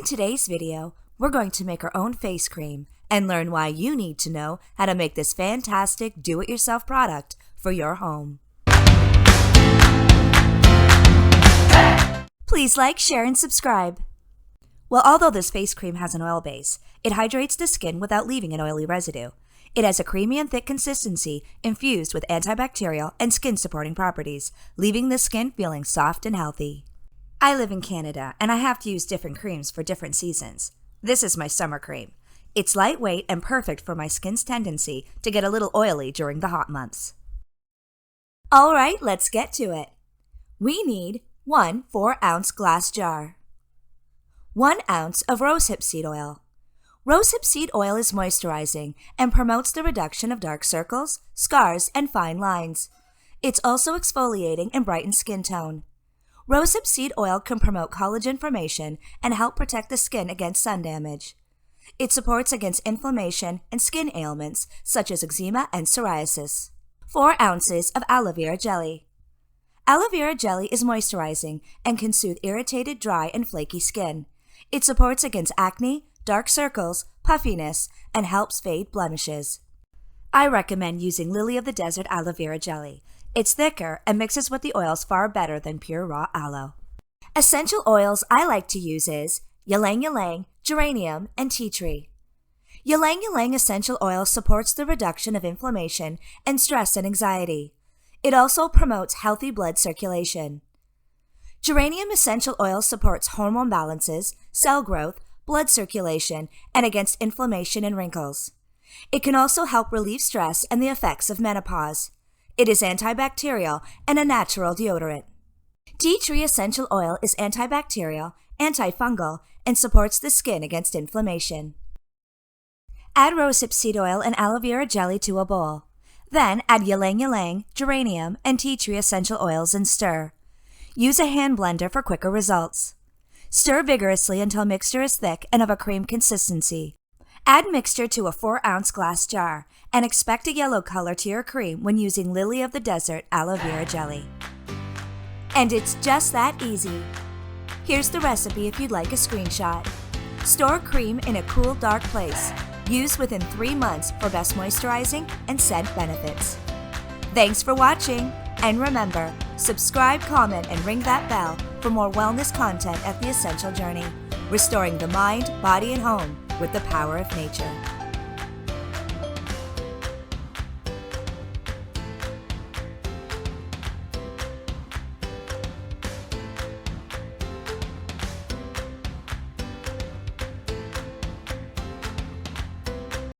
In today's video, we're going to make our own face cream and learn why you need to know how to make this fantastic do-it-yourself product for your home. Please like, share, and subscribe. Well, although this face cream has an oil base, it hydrates the skin without leaving an oily residue. It has a creamy and thick consistency infused with antibacterial and skin-supporting properties, leaving the skin feeling soft and healthy. I live in Canada, and I have to use different creams for different seasons. This is my summer cream. It's lightweight and perfect for my skin's tendency to get a little oily during the hot months. All right, let's get to it. We need 1 4-ounce glass jar, 1 ounce of rosehip seed oil. Rosehip seed oil is moisturizing and promotes the reduction of dark circles, scars, and fine lines. It's also exfoliating and brightens skin tone. Rosehip seed oil can promote collagen formation and help protect the skin against sun damage. It supports against inflammation and skin ailments such as eczema and psoriasis. 4 ounces of aloe vera jelly. Aloe vera jelly is moisturizing and can soothe irritated, dry, and flaky skin. It supports against acne, dark circles, puffiness, and helps fade blemishes. I recommend using Lily of the Desert aloe vera jelly. It's thicker and mixes with the oils far better than pure raw aloe. Essential oils I like to use is ylang ylang, geranium, and tea tree. Ylang ylang essential oil supports the reduction of inflammation and stress and anxiety. It also promotes healthy blood circulation. Geranium essential oil supports hormone balances, cell growth, blood circulation, and against inflammation and wrinkles. It can also help relieve stress and the effects of menopause. It is antibacterial and a natural deodorant. Tea tree essential oil is antibacterial, antifungal, and supports the skin against inflammation. Add rosehip seed oil and aloe vera jelly to a bowl. Then add ylang ylang, geranium, and tea tree essential oils and stir. Use a hand blender for quicker results. Stir vigorously until mixture is thick and of a cream consistency. Add mixture to a 4-ounce glass jar and expect a yellow color to your cream when using Lily of the Desert aloe vera jelly. And it's just that easy. Here's the recipe if you'd like a screenshot. Store cream in a cool, dark place. Use within 3 months for best moisturizing and scent benefits. Thanks for watching, and remember, subscribe, comment, and ring that bell for more wellness content at The Essential Journey, restoring the mind, body, and home with the power of nature.